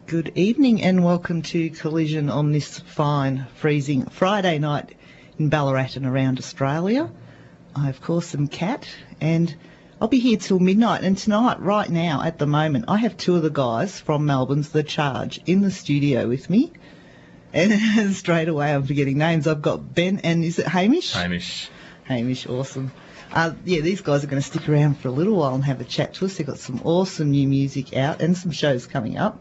Good evening and welcome to Collision on this fine, freezing Friday night in Ballarat and around Australia. I, of course, am Cat, and I'll be here till midnight. And tonight, right now, at the moment, I have two of the guys from Melbourne's The Charge in the studio with me. And straight away, I'm forgetting names. I've got Ben and is it Hamish? Hamish, awesome. These guys are going to stick around for a little while and have a chat to us. They've got some awesome new music out and some shows coming up.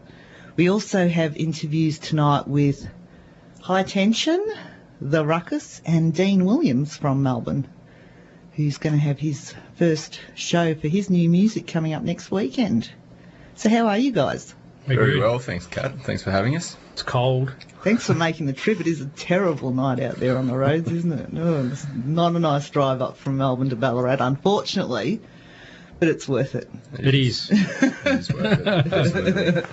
We also have interviews tonight with High Tension, The Ruckus, and Dean Williams from Melbourne, who's going to have his first show for his new music coming up next weekend. So how are you guys? Very well, thanks, Kat. Thanks for having us. It's cold. Thanks for making the trip. It is a terrible night out there on the roads, isn't it? Oh, it's not a nice drive up from Melbourne to Ballarat, unfortunately, but it's worth it. It is. It is worth it, absolutely.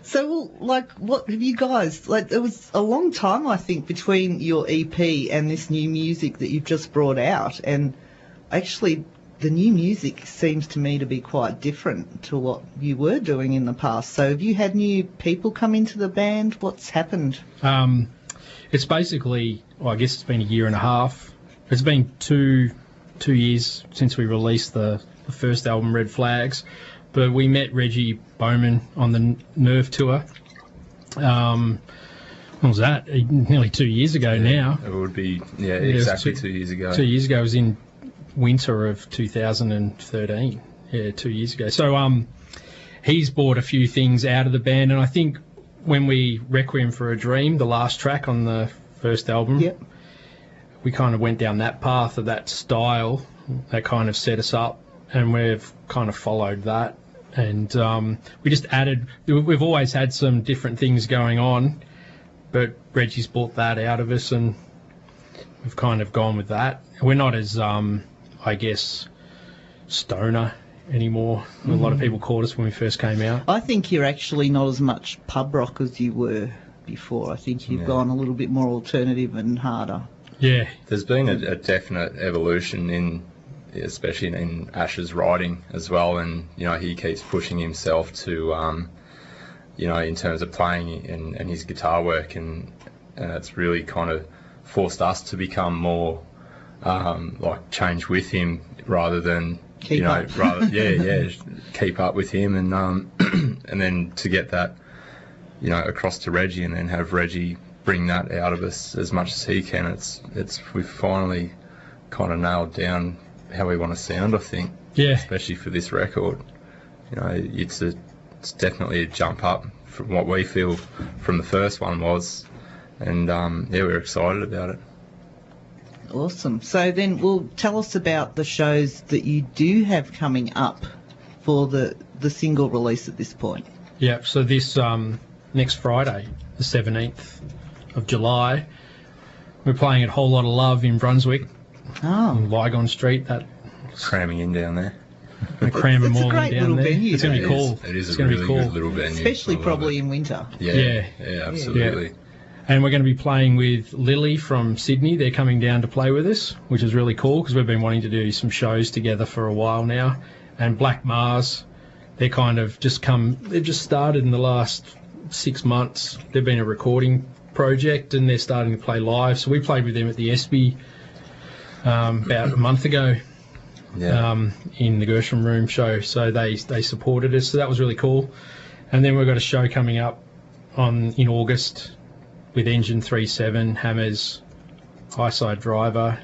So, what have you guys... it was a long time, I think, between your EP and this new music that you've just brought out, and actually the new music seems to me to be quite different to what you were doing in the past. So have you had new people come into the band? What's happened? It's basically, I guess it's been a year and a half. It's been two years since we released the first album, Red Flags. But we met Reggie Bowman on the Nerve tour. When was that? Nearly 2 years ago now. It would be, exactly 2 years ago. 2 years ago. It was in winter of 2013. Yeah, 2 years ago. So he's brought a few things out of the band, and I think when we Requiem for a Dream, the last track on the first album, we kind of went down that path of that style that kind of set us up, and we've kind of followed that. And we just added, we've always had some different things going on, but Reggie's brought that out of us, and we've kind of gone with that. We're not as, I guess, stoner anymore. Mm-hmm. A lot of people called us when we first came out. I think you're actually not as much pub rock as you were before. I think you've gone a little bit more alternative and harder. Yeah. There's been a definite evolution especially in Ash's writing as well, and he keeps pushing himself to in terms of playing and his guitar work, and it's really kind of forced us to become more change with him rather than keep up with him, and and then to get that across to Reggie, and then have Reggie bring that out of us as much as he can. We've finally kind of nailed down how we want to sound, I think. Yeah. Especially for this record. It's definitely a jump up from what we feel from the first one was, and we're excited about it. Awesome. So then, tell us about the shows that you do have coming up for the single release at this point. Yeah, so this next Friday, the 17th of July, we're playing at Whole Lot of Love in Brunswick. On Lygon Street. That cramming in down there. We're cramming it's more a great down little there. venue. It's going to be cool. It is a really good little venue. Especially probably in winter. Yeah, absolutely. Yeah. And we're going to be playing with Lily from Sydney. They're coming down to play with us, which is really cool because we've been wanting to do some shows together for a while now. And Black Mars, they've just started in the last 6 months. They've been a recording project and they're starting to play live. So we played with them at the ESPY about a month ago in the Gershom Room show. So they supported us. So that was really cool. And then we've got a show coming up in August with Engine 37, Hammers, Highside Driver,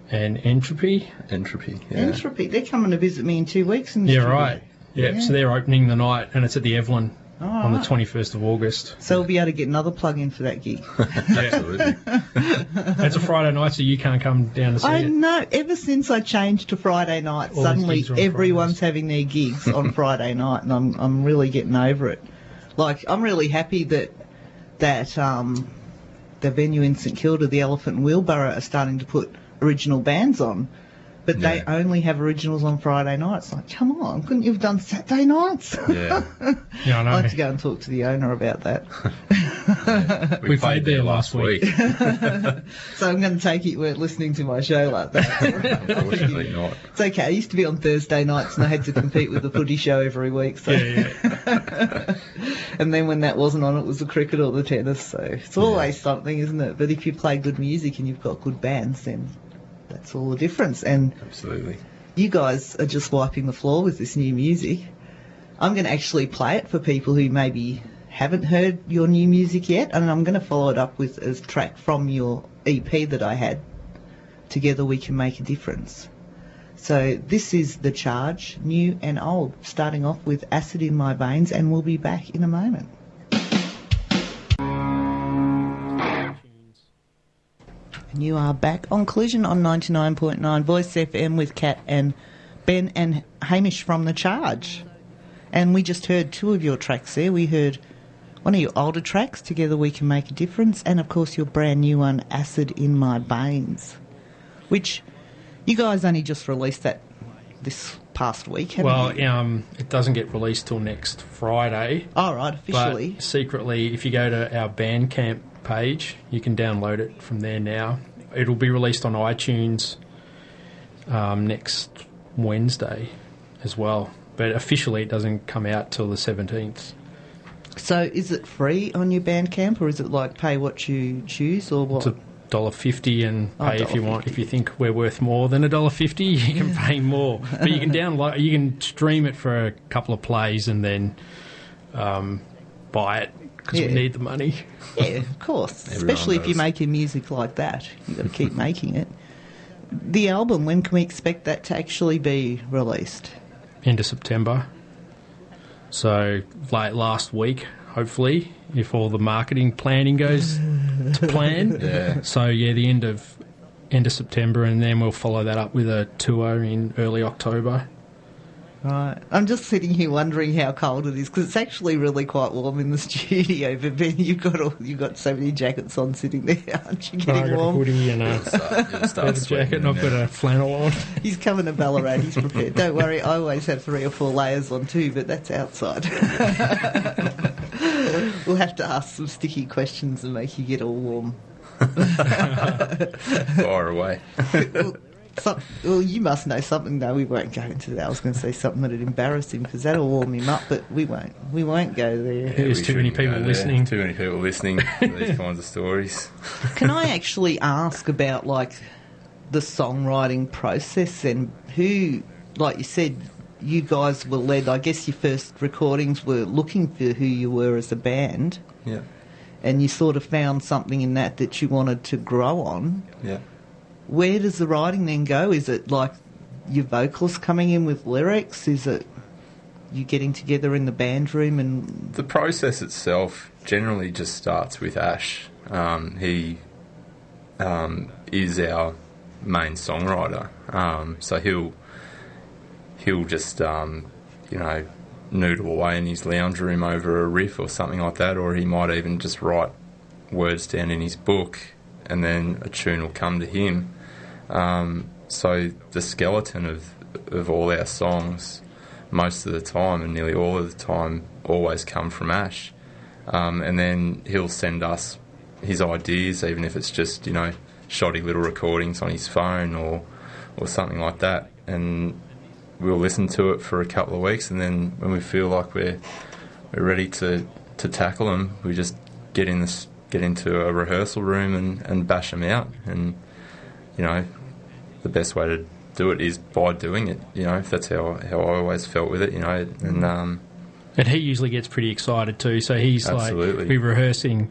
and Entropy. Entropy. They're coming to visit me in 2 weeks. Yeah, right. Yeah, so they're opening the night, and it's at the Evelyn on the 21st of August. So we'll be able to get another plug in for that gig. Absolutely. It's a Friday night, so you can't come down to see it. I know. Ever since I changed to Friday night, suddenly everyone's having their gigs on Friday night, and I'm really getting over it. I'm really happy that the venue in St Kilda, the Elephant and Wheelbarrow, are starting to put original bands on. But they only have originals on Friday nights. Come on, couldn't you have done Saturday nights? Yeah. Yeah, I know. I'll have to go and talk to the owner about that. We played there last week. So I'm going to take it you weren't listening to my show like that. Unfortunately not. It's okay. I used to be on Thursday nights and I had to compete with the footy show every week. So. Yeah. And then when that wasn't on, it was the cricket or the tennis. So it's always something, isn't it? But if you play good music and you've got good bands, then that's all the difference. And Absolutely. you guys are just wiping the floor with this new music. I'm going to actually play it for people who maybe haven't heard your new music yet, and I'm going to follow it up with a track from your EP that I had, Together We Can Make a Difference. So this is The Charge, new and old, starting off with Acid in My Veins, and we'll be back in a moment. And you are back on Collision on 99.9 Voice FM with Cat and Ben and Hamish from The Charge. And we just heard two of your tracks there. We heard one of your older tracks, Together We Can Make a Difference, and of course your brand new one, Acid in My Veins, which you guys only just released that this past week, haven't you? It doesn't get released till next Friday. Oh, right, officially. But secretly, if you go to our Bandcamp page, you can download it from there now. It'll be released on iTunes next Wednesday as well. But officially, it doesn't come out till the 17th. So is it free on your Bandcamp, or is it like pay what you choose, or what? It's $1.50 and pay if you want. $1.50. If you think we're worth more than $1.50, you can pay more. But you can download, you can stream it for a couple of plays and then buy it because we need the money. Yeah, of course. Especially if you're making music like that, you've got to keep making it. The album, when can we expect that to actually be released? End of September. So late last week, hopefully, if all the marketing planning goes to plan. Yeah. So the end of September, and then we'll follow that up with a tour in early October. Right. I'm just sitting here wondering how cold it is, because it's actually really quite warm in the studio. But Ben, you've got so many jackets on sitting there, aren't you? Getting I've got warm. a hoodie and a leather jacket, and I've got a flannel on. He's coming to Ballarat. He's prepared. Don't worry. I always have 3 or 4 layers on too, but that's outside. We'll have to ask some sticky questions and make you get all warm. Far away. Well, you must know something. No, we won't go into that. I was going to say something that would embarrass him, because that'll warm him up, but we won't. We won't go there. There's too many people listening. Too many people listening to these kinds of stories. Can I actually ask about, like, the songwriting process, and who, like you said, you guys were led, I guess your first recordings were looking for who you were as a band. Yeah. And you sort of found something in that you wanted to grow on. Yeah. Where does the writing then go? Is it like your vocalists coming in with lyrics? Is it you getting together in the band room? And the process itself generally just starts with Ash. He is our main songwriter, so he'll just noodle away in his lounge room over a riff or something like that, or he might even just write words down in his book, and then a tune will come to him. So the skeleton of all our songs, most of the time and nearly all of the time, always come from Ash. And then he'll send us his ideas, even if it's just, shoddy little recordings on his phone or something like that. And we'll listen to it for a couple of weeks, and then when we feel like we're ready to tackle them, we just get into a rehearsal room and bash them out. And the best way to do it is by doing it. That's how I always felt with it. And he usually gets pretty excited too. So he's absolutely. Like, we're rehearsing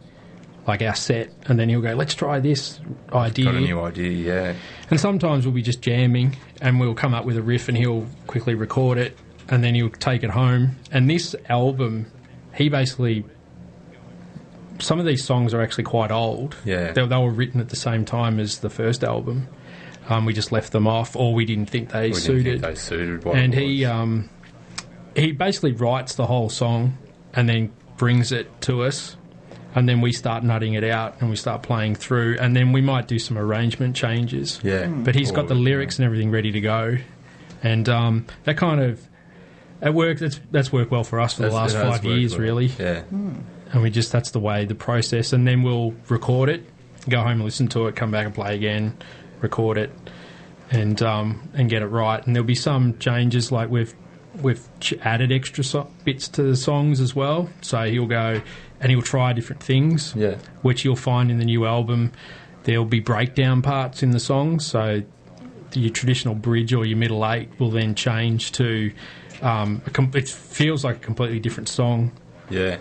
like our set, and then he'll go, "Let's try this idea." Got a new idea, yeah. And sometimes we'll be just jamming, and we'll come up with a riff, and he'll quickly record it, and then he'll take it home. And this album, he basically. Some of these songs are actually quite old. Yeah. They were written at the same time as the first album. We just left them off, or we didn't think they suited. And he basically writes the whole song and then brings it to us, and then we start nutting it out and we start playing through, and then we might do some arrangement changes. Yeah. But he's got the lyrics and everything ready to go, and that kind of it worked. That's worked well for us for the last 5 years, really. Yeah. And that's the way, the process. And then we'll record it, go home and listen to it, come back and play again, record it, and get it right. And there'll be some changes, like we've we've added extra bits to the songs as well. So he'll go and he'll try different things, which you'll find in the new album. There'll be breakdown parts in the songs, so your traditional bridge or your middle eight will then change to it feels like a completely different song. Yeah.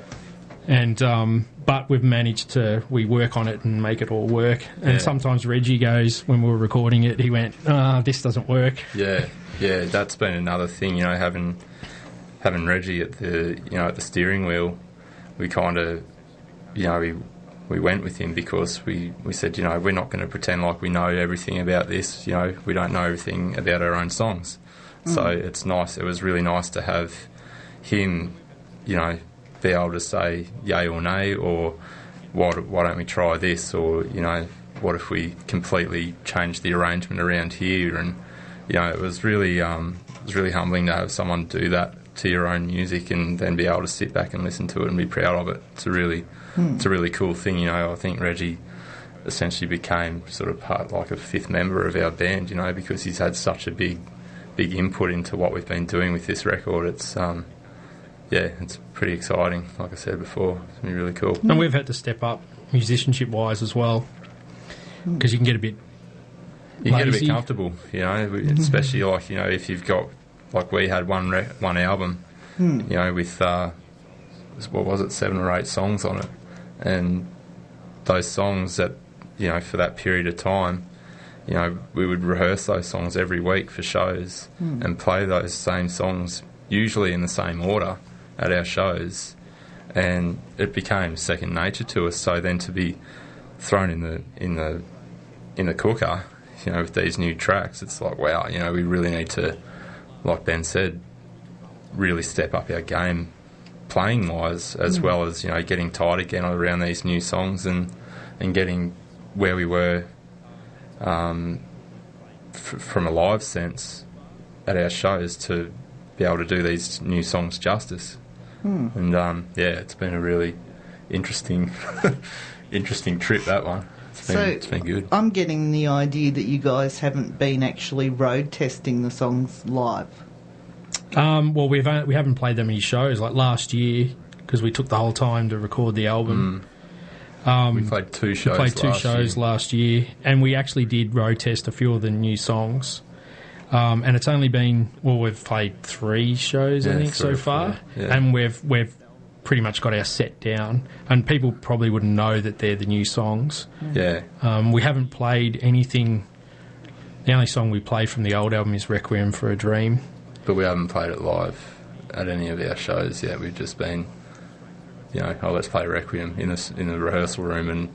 And but we've managed to work on it and make it all work. And sometimes Reggie goes, when we were recording it, he went, this doesn't work. Yeah, that's been another thing, having Reggie at the steering wheel. We kind of, we went with him because we said, we're not going to pretend like we know everything about this. We don't know everything about our own songs. So it's nice. It was really nice to have him, be able to say yay or nay, or why don't we try this, or what if we completely change the arrangement around here? And it was really humbling to have someone do that to your own music and then be able to sit back and listen to it and be proud of it. It's a really cool thing. I think Reggie essentially became sort of part, like a fifth member of our band, because he's had such a big input into what we've been doing with this record. It's it's pretty exciting. Like I said before, it's going to be really cool. And we've had to step up musicianship-wise as well, because you can get a bit lazy. Comfortable, especially if you've got, like we had one album, with what was it, 7 or 8 songs on it, and those songs that for that period of time, we would rehearse those songs every week for shows and play those same songs usually in the same order at our shows, and it became second nature to us. So then to be thrown in the cooker, with these new tracks, it's like, wow, we really need to, like Ben said, really step up our game playing wise, as well as getting tight again around these new songs and getting where we were from a live sense at our shows to be able to do these new songs justice. And it's been a really interesting trip, that one. It's been good. I'm getting the idea that you guys haven't been actually road testing the songs live. Well, we haven't played that many shows. Like last year, because we took the whole time to record the album. We played 2 shows. We played 2 shows last year, and we actually did road test a few of the new songs. And it's only been, we've played 3 shows, I think, so far, and we've pretty much got our set down, and people probably wouldn't know that they're the new songs. We haven't played anything. The only song we play from the old album is Requiem for a Dream. But we haven't played it live at any of our shows yet. We've just been, let's play Requiem in the rehearsal room, and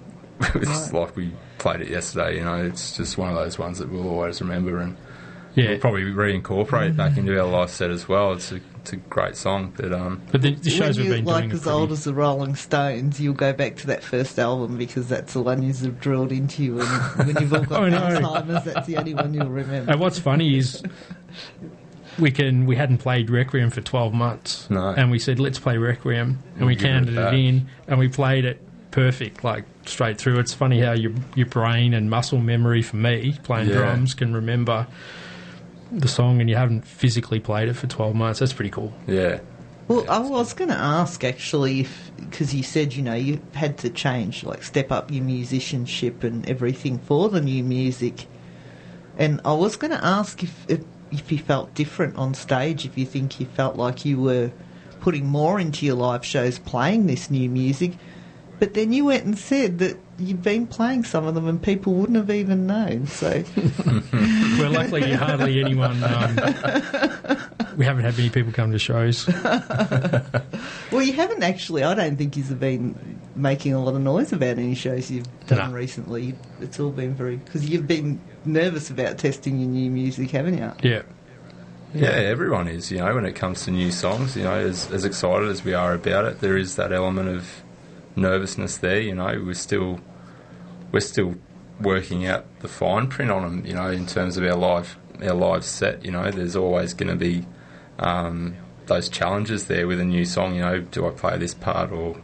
it's like we played it yesterday. It's just one of those ones that we'll always remember, and we'll probably reincorporate it back into our live set as well. It's a great song, but the shows we've been doing as old as the Rolling Stones, you'll go back to that first album because that's the one you've drilled into you, and when you've all got Alzheimer's, that's the only one you'll remember. And what's funny is we hadn't played Requiem for 12 months, and we said let's play Requiem, and we counted it in, and we played it perfect, like straight through. It's funny how your brain and muscle memory, for me playing drums, can remember the song, and you haven't physically played it for 12 months. That's pretty cool. Well, I was going to ask, actually, because you said, you had to change, like step up your musicianship and everything for the new music. And I was going to ask if you felt different on stage, if you think you felt like you were putting more into your live shows playing this new music. But then you went and said that you've been playing some of them and people wouldn't have even known. So, well, luckily hardly anyone. We haven't had many people come to shows. Well, you haven't actually. I don't think you've been making a lot of noise about any shows you've done recently. It's all been because you've been nervous about testing your new music, haven't you? Yeah, everyone is. When it comes to new songs, as excited as we are about it, there is that element of nervousness there. We're still working out the fine print on them, in terms of our live set. There's always going to be those challenges there with a new song. Do I play this part, or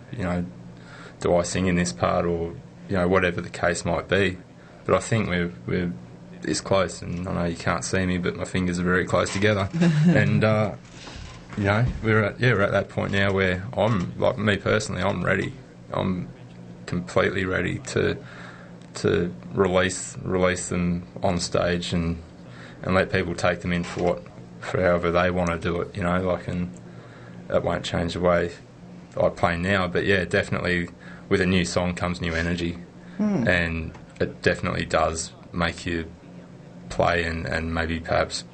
do I sing in this part, or whatever the case might be. But I think we're this close, and I know you can't see me, but my fingers are very close together, and we're at that point now where I'm, like, me personally, I'm ready. I'm completely ready to release them on stage and let people take them in for however they want to do it, and that won't change the way I play now. But yeah, definitely with a new song comes new energy, and it definitely does make you play and maybe perhaps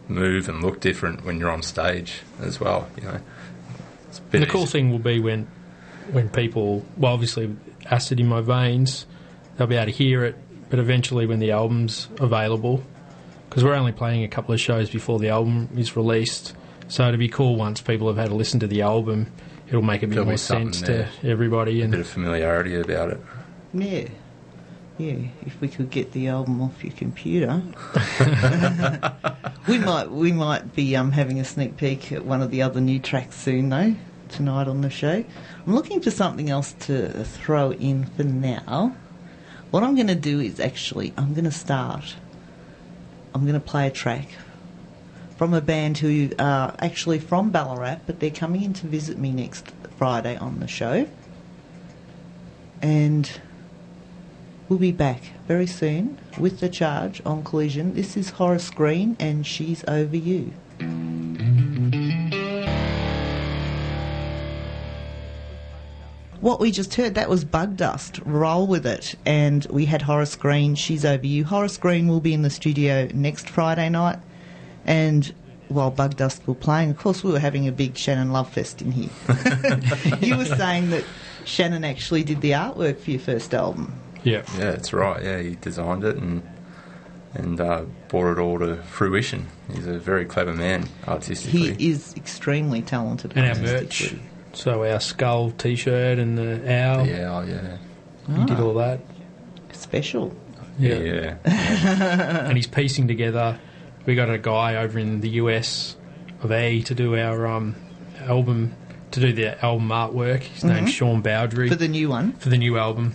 move and look different when you're on stage as well. It's a bit the cool thing will be when people, well, obviously acid in my veins, they'll be able to hear it, but eventually when the album's available, because we're only playing a couple of shows before the album is released, so it'll be cool once people have had to listen to the album. It'll make a bit more sense to everybody. A bit of familiarity about it. Yeah. Yeah, if we could get the album off your computer. we might be having a sneak peek at one of the other new tracks soon, though, tonight on the show. I'm looking for something else to throw in for now. What I'm going to do is I'm going to play a track from a band who are actually from Ballarat, but they're coming in to visit me next Friday on the show. And we'll be back very soon with The Charge on Collision. This is Horace Green and She's Over You. What we just heard, that was Bug Dust, Roll With It, and we had Horace Green, She's Over You. Horace Green will be in the studio next Friday night, and while Bug Dust were playing, of course we were having a big Shannon Love Fest in here. You were saying that Shannon actually did the artwork for your first album. Yeah, that's right. Yeah, he designed it and brought it all to fruition. He's a very clever man artistically. He is extremely talented. And our merch. So our skull T-shirt and the owl. The owl, yeah. He did all that. Special. Yeah. And he's piecing together. We got a guy over in the US of A to do our album, to do the album artwork. His name's Sean Bowdry. For the new one? For the new album.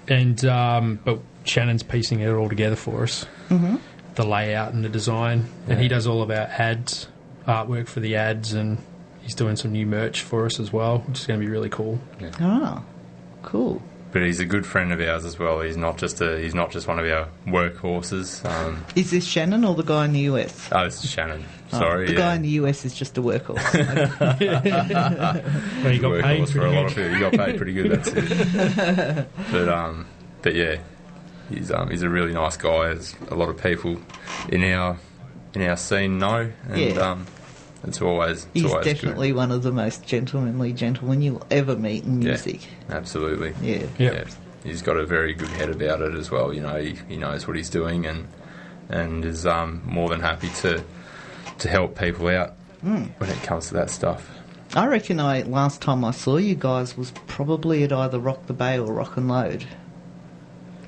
And but Shannon's piecing it all together for us. Mm-hmm. The layout and the design. And he does all of our ads, artwork for the ads, and he's doing some new merch for us as well, which is going to be really cool. Yeah. Oh, cool. But he's a good friend of ours as well. He's not just one of our workhorses. Is this Shannon or the guy in the US? Oh, this is Shannon. Sorry. The guy in the US is just a workhorse. Well, he got paid for a lot of people. He got paid pretty good. That's it. But yeah, he's a really nice guy, as a lot of people in our scene know, and it's always he's always definitely good. one of the most gentlemanly gentlemen you'll ever meet in music. Yeah, absolutely. Yeah. He's got a very good head about it as well. He knows what he's doing, and is more than happy to help people out when it comes to that stuff. I reckon last time I saw you guys was probably at either Rock the Bay or Rock and Load.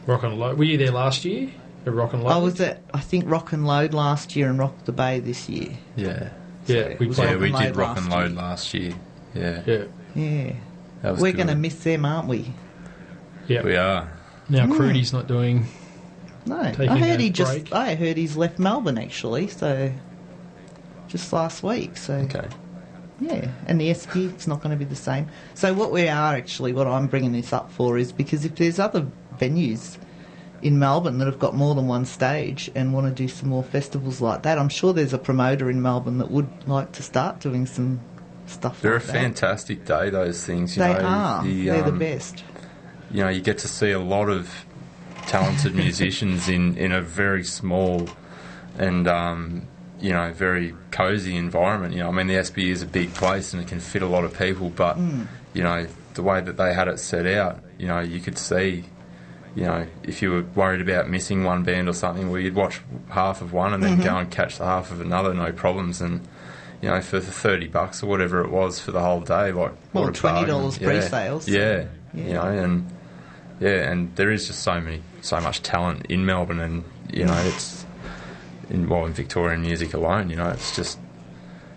Rock and Load. Were you there last year at Rock and Load? I was at, I think, Rock and Load last year and Rock the Bay this year. Yeah. Yeah, we did Rock and Load last year. Yeah. We're going to miss them, aren't we? Yeah, we are. Now Crudy's not doing. No, I heard he's left Melbourne actually. So just last week. So okay. Yeah, and the SP, it's not going to be the same. So what I'm bringing this up for is because if there's other venues in Melbourne that have got more than one stage and want to do some more festivals like that, I'm sure there's a promoter in Melbourne that would like to start doing some stuff They're like that. They're a fantastic day, those things. They are. They're the best. You get to see a lot of talented musicians in a very small and very cosy environment. I mean, the SB is a big place and it can fit a lot of people, but the way that they had it set out, you could see, if you were worried about missing one band or something, well, you'd watch half of one and then go and catch the half of another, no problems. And for $30 or whatever it was for the whole day, what a $20 pre-sales. Yeah. And there is just so much talent in Melbourne, and it's in Victorian music alone. It's just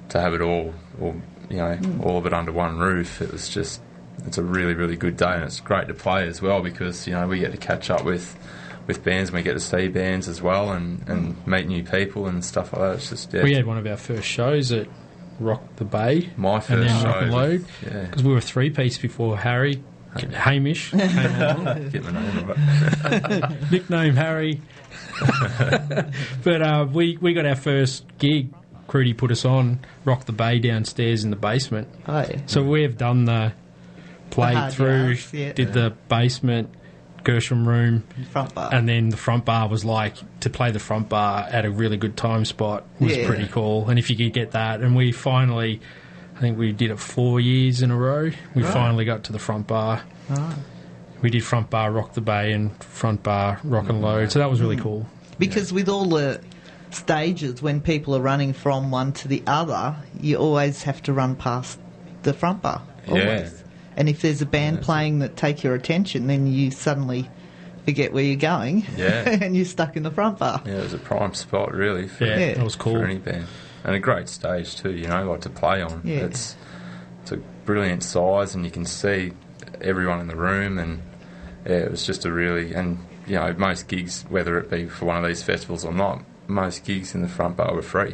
to have it all of it under one roof. It's a really, really good day, and it's great to play as well because we get to catch up with bands, and we get to see bands as well, and meet new people and stuff like that. It's just we had one of our first shows at Rock the Bay. My first and then show. Rock and Load. Yeah. Because we were three-piece before Hamish came along. Get my name right. Nickname Harry. But we got our first gig. Crudy put us on Rock the Bay downstairs in the basement. Oh, yeah. So we've done played hard through, yards, yeah. did the basement, Gershom room, Front bar. and then the front bar was like, to play the front bar at a really good time spot was Yeah. pretty cool. And if you could get that, and we finally, I think we did it 4 years in a row, we finally got to the front bar. Right. We did front bar Rock the Bay and front bar Rock and Load, so that was really cool. Because with all the stages, when people are running from one to the other, you always have to run past the front bar. Always. Yeah. And if there's a band playing that take your attention, then you suddenly forget where you're going. Yeah. And you're stuck in the front bar. Yeah, it was a prime spot, really, for, Yeah, that was cool. for any band. And a great stage, too, like to play on. Yeah. It's a brilliant size, and you can see everyone in the room, and yeah, it was just a really... And, most gigs, whether it be for one of these festivals or not, most gigs in the front bar were free.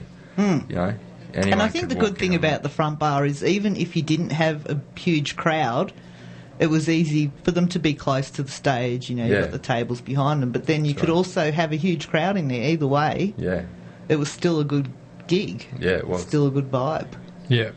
Anyone And I think could the walk good thing in about the front bar is even if you didn't have a huge crowd, it was easy for them to be close to the stage. You've Yeah. got the tables behind them, but then you could also have a huge crowd in there. Either way, Yeah, it was still a good gig. yeah, it was. Still a good vibe. Yeah.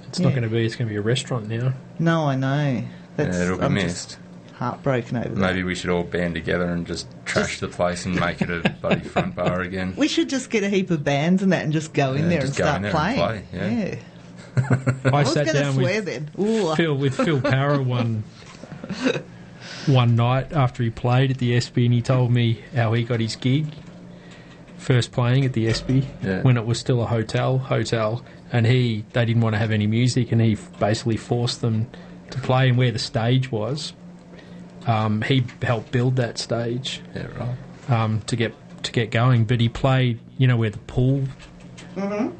It's not going to be, it's going to be a restaurant now. No, I know. Yeah, it'll be I'm missed. just heartbroken over that. Maybe we should all band together and just trash the place and make it a bloody front bar again. We should just get a heap of bands and that and just go in Yeah, there and just go start in there playing. and play, yeah. I I was sat going to down swear with then. Ooh. Phil Parra one night after he played at the ESPY, and he told me how he got his gig first playing at the ESPY when it was still a hotel, and they didn't want to have any music, and he basically forced them to play. And where the stage was, he helped build that stage Yeah, right. to get going. But he played, where the pool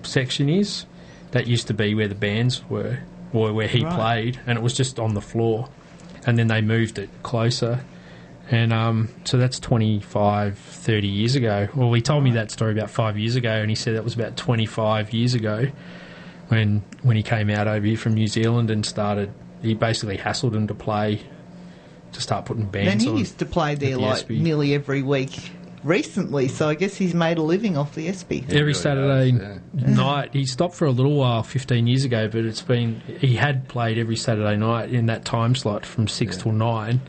section is. That used to be where the bands were, or where he played, and it was just on the floor. And then they moved it closer. And so that's 25, 30 years ago. Well, he told me that story about 5 years ago, and he said that was about 25 years ago when he came out over here from New Zealand and started. He basically hassled them to start putting bands Then he on. used to play there the like ESPY. nearly every week recently, so I guess he's made a living off the ESPY. Every really Saturday does, night. He stopped for a little while 15 years ago, but he had played every Saturday night in that time slot from 6 till 9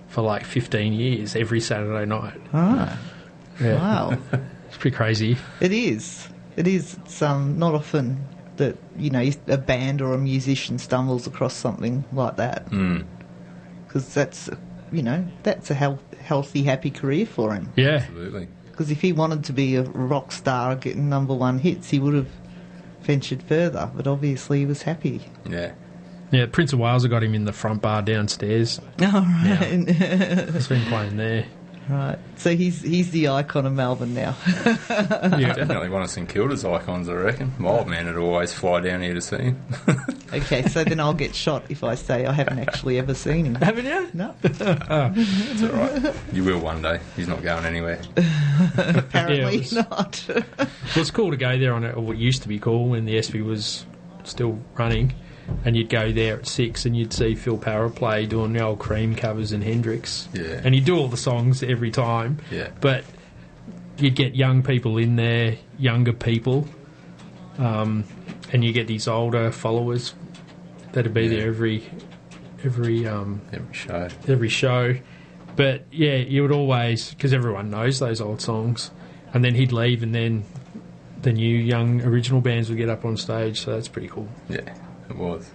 for like 15 years, every Saturday night. Ah, Yeah. wow. It's pretty crazy. It is. It's not often that, a band or a musician stumbles across something like that. Because that's a healthy, happy career for him. Yeah. Absolutely. Because if he wanted to be a rock star getting number one hits, he would have ventured further. But obviously he was happy. Yeah. Yeah, Prince of Wales have got him in the front bar downstairs. All right. He's been playing there. Right. So he's the icon of Melbourne now. Yeah. Definitely one of St Kilda's icons, I reckon. My old man would always fly down here to see him. Okay, so then I'll get shot if I say I haven't actually ever seen him. Haven't you? No, It's all right. You will one day. He's not going anywhere. apparently Yeah, not. Well, it's cool to go there on what used to be cool when the ESPY was still running, and you'd go there at 6 and you'd see Phil Parra play doing the old Cream covers and Hendrix. Yeah. And he'd do all the songs every time. Yeah. But you'd get young people in there, younger people, and you get these older followers that'd be there every show. But yeah, you would always, because everyone knows those old songs, and then he'd leave, and then the new young original bands would get up on stage. So that's pretty cool. Yeah, it was.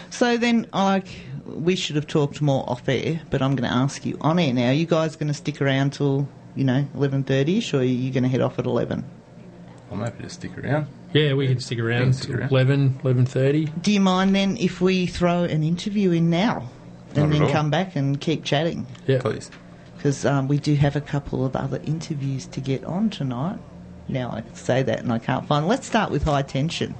So then, we should have talked more off air, but I'm going to ask you on air now. Are you guys going to stick around till 11:30ish, or are you going to head off at 11? I'm happy to stick around. Yeah, we can stick around stick till around. 11:30. Do you mind then if we throw an interview in now, and Not at then all. come back and keep chatting? Yeah. Please. Because we do have a couple of other interviews to get on tonight. Now I say that and I can't find. Let's start with High Tension.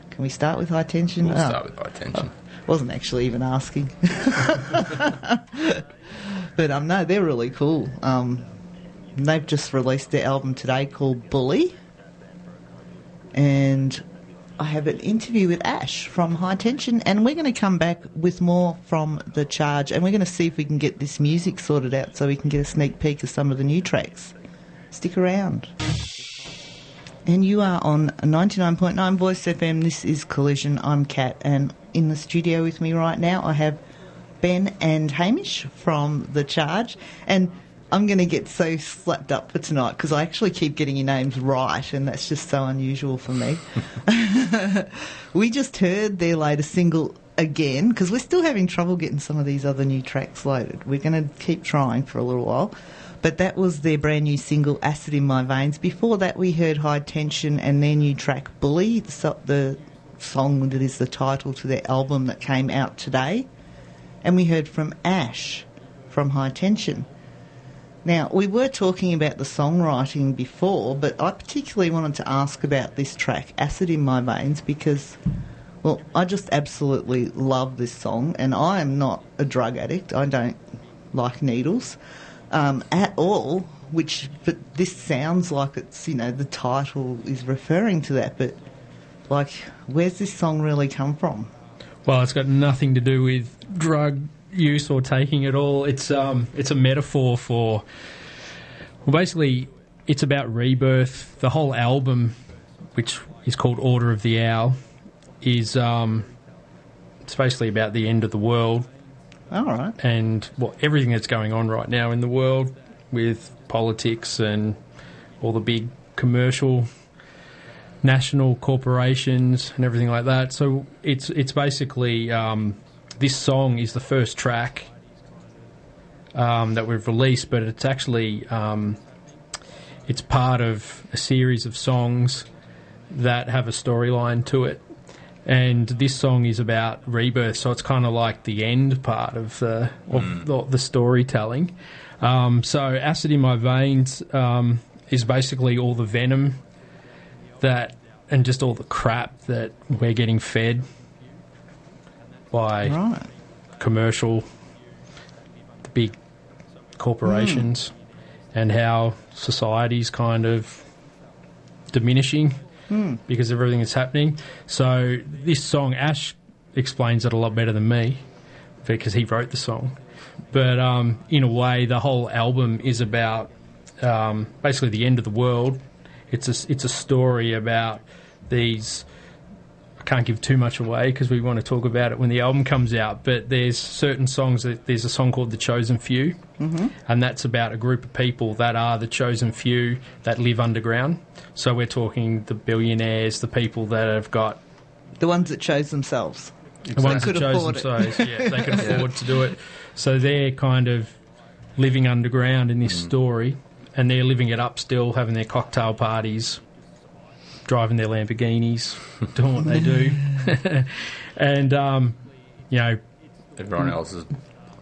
Can we start with High Tension? We'll start with High Tension. Wasn't actually even asking. But no, they're really cool. They've just released their album today called Bully. and I have an interview with Ash from High Tension, and we're going to come back with more from The Charge, and we're going to see if we can get this music sorted out so we can get a sneak peek of some of the new tracks. Stick around. And you are on 99.9 Voice FM. This is Collision. I'm Kat, and in the studio with me right now I have Ben and Hamish from The Charge, and I'm going to get so slapped up for tonight because I actually keep getting your names right, and that's just so unusual for me. We just heard their latest single again because we're still having trouble getting some of these other new tracks loaded. We're going to keep trying for a little while. But that was their brand new single, Acid in My Veins. Before that, we heard High Tension and their new track, Bully, the song that is the title to their album that came out today. And we heard from Ash from High Tension. Now, we were talking about the songwriting before, but I particularly wanted to ask about this track, Acid in My Veins, because, well, I just absolutely love this song, and I am not a drug addict. I don't like needles at all, but this sounds like it's, the title is referring to that, but, like, where's this song really come from? Well, it's got nothing to do with drug use or taking it all. It's a metaphor for, well, basically it's about rebirth. The whole album, which is called Order of the Owl, is it's basically about the end of the world. All right. And everything that's going on right now in the world with politics and all the big commercial national corporations and everything like that. So it's basically this song is the first track that we've released, but it's actually it's part of a series of songs that have a storyline to it. And this song is about rebirth, so it's kind of like the end part of the storytelling. So Acid in My Veins is basically all the venom and just all the crap that we're getting fed by the big corporations, and how society's kind of diminishing because of everything that's happening. So this song, Ash explains it a lot better than me because he wrote the song. But in a way, the whole album is about basically the end of the world. It's a story about these. I can't give too much away because we want to talk about it when the album comes out. But there's certain songs. There's a song called "The Chosen Few," and that's about a group of people that are the chosen few that live underground. So we're talking the billionaires, the people that have got the ones that chose themselves. The ones that chose themselves. Yeah, they can afford to do it. So they're kind of living underground in this story, and they're living it up still, having their cocktail parties, driving their Lamborghinis, doing what they do. And, everyone else is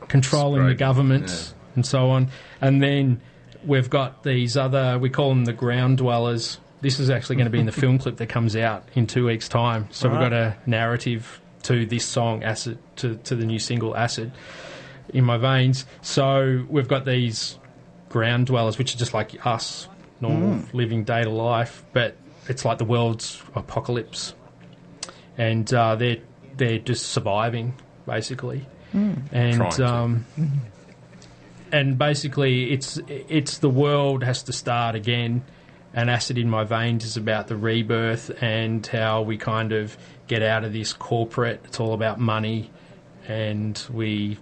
controlling the governments and so on. And then we've got these other, we call them the ground dwellers. This is actually going to be in the film clip that comes out in 2 weeks' time. So we've got a narrative to this song, Acid, to the new single, Acid in My Veins. So we've got these ground dwellers, which are just like us, normal, living day to life, but it's like the world's apocalypse, and they're just surviving basically, and basically it's the world has to start again, and Acid in My Veins is about the rebirth and how we kind of get out of this corporate. It's all about money, and we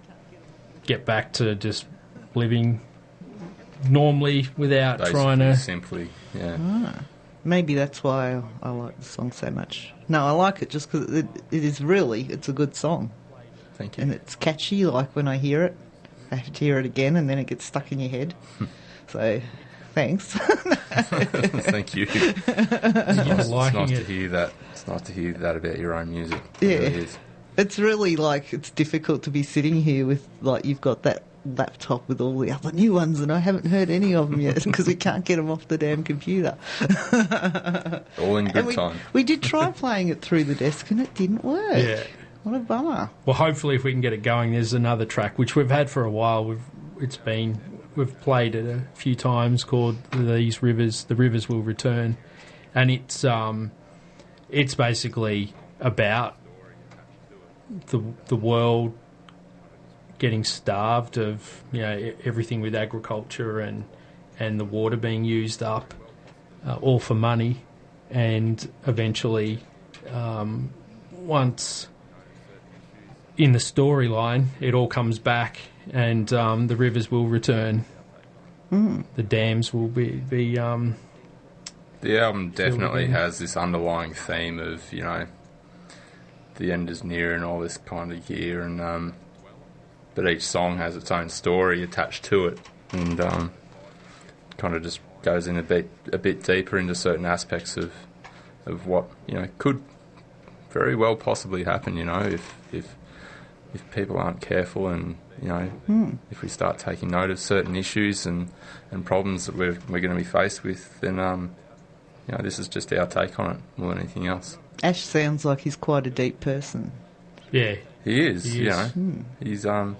get back to just living normally without basically, trying to simply, Maybe that's why I like the song so much. No, I like it just because it's a good song. Thank you. And it's catchy, like when I hear it. I have to hear it again and then it gets stuck in your head. So, thanks. Thank you. It's nice to hear that. It's nice to hear that about your own music. Yeah. It really is. It's really, it's difficult to be sitting here with, you've got that laptop with all the other new ones and I haven't heard any of them yet because we can't get them off the damn computer. All in good time. We did try playing it through the desk and it didn't work. Yeah. What a bummer. Well, hopefully if we can get it going, there's another track which we've had for a while. We've played it a few times, called The Rivers Will Return, and it's it's basically about the world getting starved of everything with agriculture and the water being used up, all for money, and eventually, once in the storyline, it all comes back, and the rivers will return. The dams will be The album definitely has this underlying theme of, the end is near and all this kind of gear, and but each song has its own story attached to it, and kind of just goes in a bit deeper into certain aspects of what could very well possibly happen. If people aren't careful, and if we start taking note of certain issues and problems that we're going to be faced with, then this is just our take on it more than anything else. Ash sounds like he's quite a deep person. Yeah, he is. He's in his own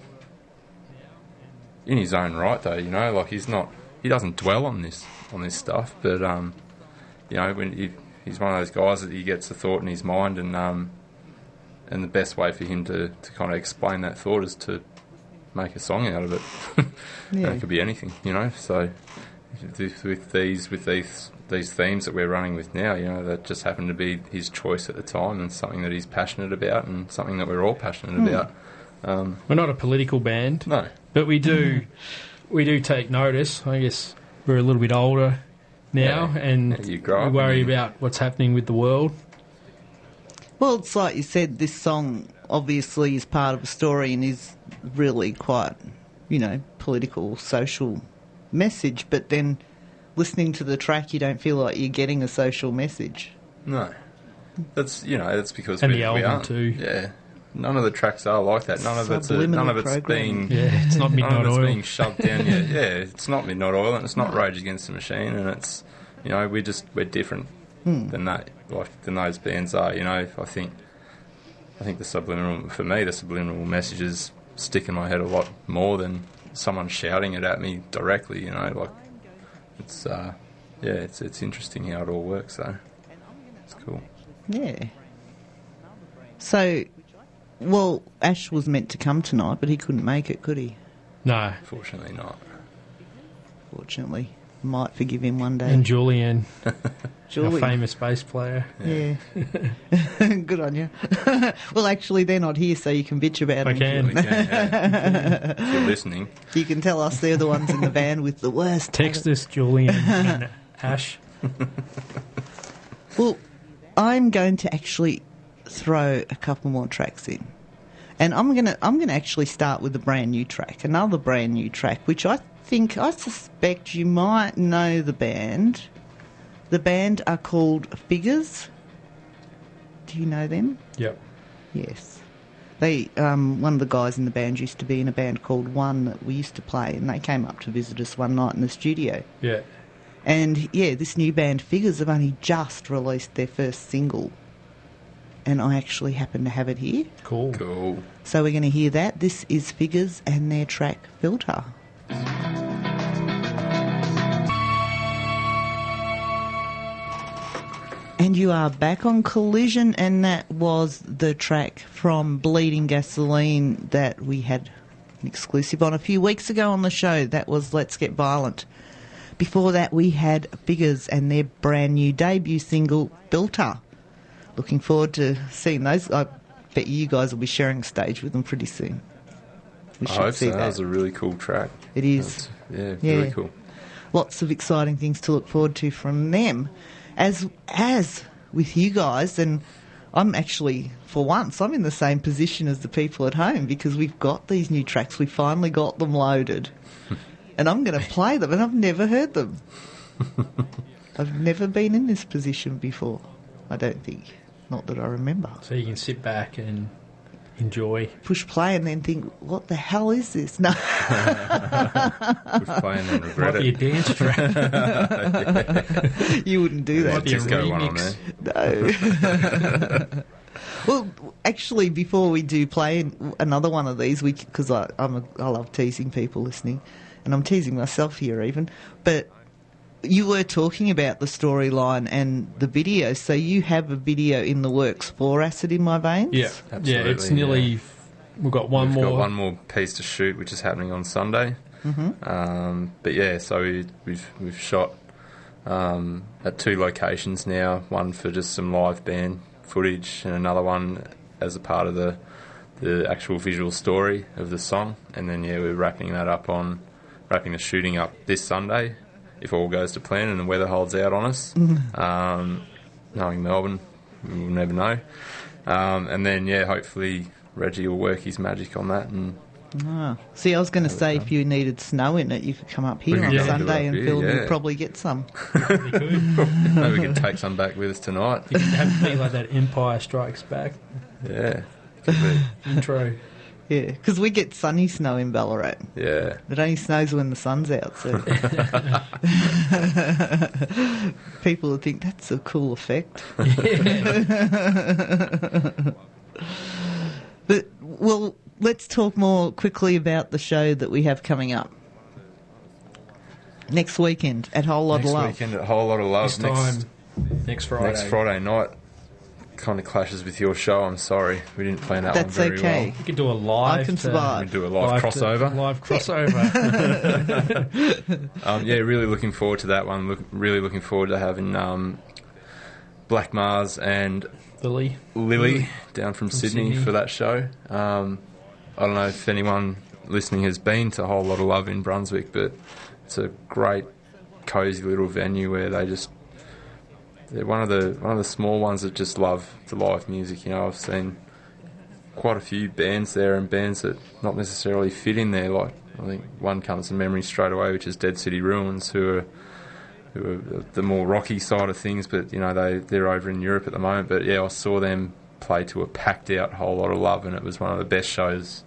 right, though. Like he doesn't dwell on this stuff, but when he's one of those guys that he gets a thought in his mind, and the best way for him to kind of explain that thought is to make a song out of it. Yeah. And it could be anything, So with these themes that we're running with now, that just happened to be his choice at the time, and something that he's passionate about, and something that we're all passionate about. We're not a political band, No, but we do take notice. I guess we're a little bit older now, and you grow we up worry and about what's happening with the world. Well, it's like you said, this song obviously is part of a story and is really quite, political, social message, but then listening to the track, you don't feel like you're getting a social message. No, that's because And we the album aren't. too. Yeah, none of the tracks are like that. None of it's Subliminal being It's not Midnight none of it's Oil. being shoved down. It's not Midnight Oil, and it's not Rage Against the Machine, and it's we're different than that, than those bands are. I think the subliminal messages stick in my head a lot more than someone shouting it at me directly. It's interesting how it all works, though. It's cool. Yeah. So, well, Ash was meant to come tonight, but he couldn't make it, could he? No. Fortunately not. Fortunately. Might forgive him one day. And Julian, a Julie. famous bass player. Yeah. Good on you. Well, actually, they're not here, so you can bitch about I them. can. If you're listening. You can tell us they're the ones in the van with the worst. Text us, Julian and Ash. Well, I'm going to actually throw a couple more tracks in. And I'm gonna actually start with a brand new track, another brand new track, which I suspect you might know the band. The band are called Figures. Do you know them? Yep. Yes. They one of the guys in the band used to be in a band called One that we used to play, and they came up to visit us one night in the studio. Yeah. And yeah, this new band Figures have only just released their first single, and I actually happen to have it here. Cool. So we're going to hear that. This is Figures and their track Filter. And you are back on Collision, and that was the track from Bleeding Gasoline that we had an exclusive on a few weeks ago on the show. That was Let's Get Violent. Before that, we had Figures and their brand new debut single, Filter. Looking forward to seeing those. I bet you guys will be sharing a stage with them pretty soon. We I hope so. That was a really cool track. It is. Really cool. Lots of exciting things to look forward to from them. As with you guys, and I'm actually, for once, I'm in the same position as the people at home because we've got these new tracks. We finally got them loaded. And I'm going to play them, and I've never heard them. I've never been in this position before, I don't think. Not that I remember. So you can sit back and enjoy. Push play and then think, what the hell is this? No. Push play and then regret Might be a dance track. You wouldn't do that. Might be a Disco one on remix. there. No. Well, actually, before we do play another one of these, because I love teasing people listening, and I'm teasing myself here even, but you were talking about the storyline and the video, so you have a video in the works for Acid in My Veins? Yeah, Absolutely, yeah. It's nearly. yeah. We've got one We've more. got one more piece to shoot, which is happening on Sunday. But yeah, so we've shot at 2 locations now. One for just some live band footage, and another one as a part of the actual visual story of the song. And then we're wrapping the shooting up this Sunday, if all goes to plan and the weather holds out on us. Knowing Melbourne, we'll never know. And then hopefully Reggie will work his magic on that. And See, I was going to say, if you needed snow in it, you could come up here on Sunday and film. You'd probably get some. Probably could. maybe we can take some back with us tonight. You could have to be like that Empire Strikes Back Yeah, could be. intro. Yeah, because we get sunny snow in Ballarat. Yeah. It only snows when the sun's out, so people would think that's a cool effect. But, well, let's talk more quickly about the show that we have coming up. Next weekend at Whole Lot of Love. Next weekend at Whole Lot of Love. This time, next Friday. Next Friday night. Kind of clashes with your show, I'm sorry. We didn't plan that That's one very okay. well. We could do a live. I can survive. We do a live crossover. Live crossover. Really looking forward to that one. Really looking forward to having Black Mars and Lily down from Sydney for that show. I don't know if anyone listening has been to a Whole Lot of Love in Brunswick, but it's a great, cosy little venue where they're one of the small ones that just love the live music. I've seen quite a few bands there, and bands that not necessarily fit in there. Like, I think one comes to memory straight away, which is Dead City Ruins, who are the more rocky side of things, but they're over in Europe at the moment. But I saw them play to a packed out Whole Lot of Love, and it was one of the best shows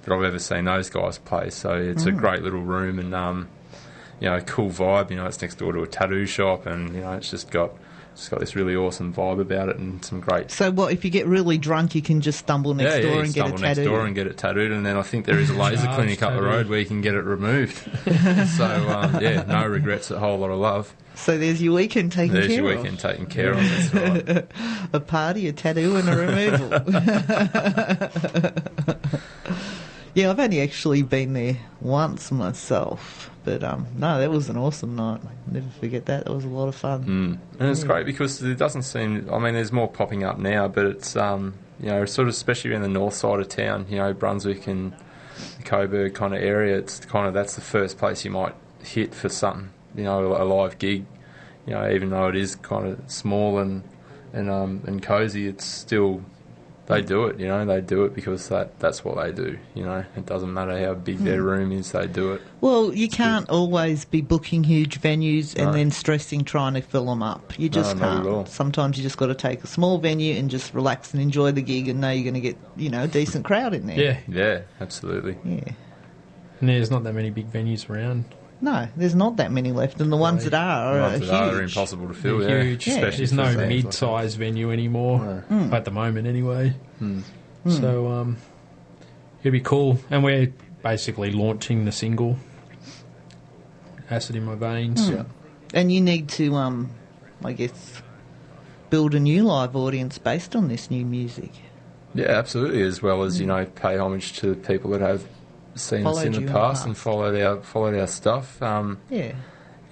that I've ever seen those guys play. So it's a great little room, and a cool vibe. It's next door to a tattoo shop, and it's just got this really awesome vibe about it, and some great. So what, if you get really drunk, you can just stumble next door and get it tattooed? Next door and get it tattooed, and then I think there is a laser clinic up the road where you can get it removed. So no regrets at Whole Lot of Love. So there's your weekend taken care of. There's your weekend taken care of. That's right. A party, a tattoo, and a removal. Yeah, I've only actually been there once myself. But no, that was an awesome night. Never forget that. That was a lot of fun. And it's great because it doesn't seem. I mean, there's more popping up now, but it's sort of especially around the north side of town. Brunswick and the Coburg kind of area. It's kind of that's the first place you might hit for something. A live gig. Even though it is kind of small and cosy, it's still. They do it, they do it because that's what they do, It doesn't matter how big their room is, they do it. Well, you can't always be booking huge venues and then stressing trying to fill them up. You just can't. Not at all. Sometimes you just got to take a small venue and just relax and enjoy the gig and know you're going to get, a decent crowd in there. Yeah, absolutely. Yeah. And there's not that many big venues around. No, there's not that many left, and the ones that are huge. Are impossible to fill. They're huge. Yeah. There's no mid-sized venue anymore at the moment, anyway. So it'd be cool, and we're basically launching the single "Acid in My Veins." And you need to, I guess, build a new live audience based on this new music. Yeah, absolutely. As well as pay homage to people that have seen us in the past and followed our stuff.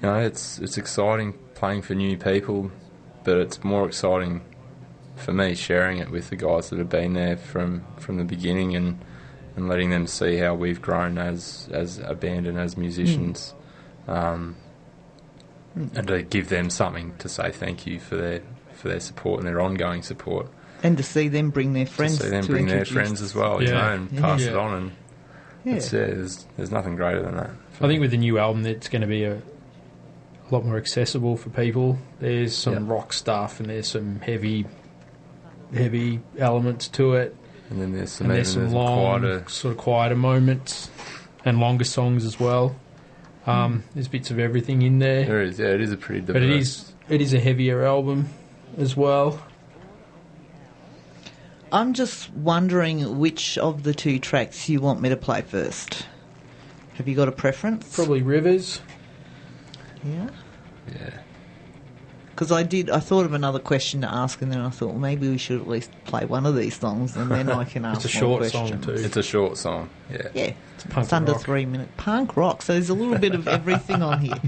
It's exciting playing for new people, but it's more exciting for me sharing it with the guys that have been there from the beginning and letting them see how we've grown as a band and as musicians, and to give them something to say thank you for their support and their ongoing support, and to see them bring their friends, their friends as well, and pass it on and. There's nothing greater than that. I think with the new album, it's going to be a lot more accessible for people. There's some rock stuff and there's some heavy elements to it. And then there's some long, quieter moments and longer songs as well. There's bits of everything in there. There is, it is a pretty diverse. But it is a heavier album as well. I'm just wondering which of the two tracks you want me to play first. Have you got a preference? Probably Rivers. Yeah. Yeah. Because I thought of another question to ask, and then I thought, well, maybe we should at least play one of these songs, and then I can ask It's a more short questions. song too. It's a short song. Yeah. Yeah, punk it's under rock. 3 minutes. Punk rock, so there's a little bit of everything on here.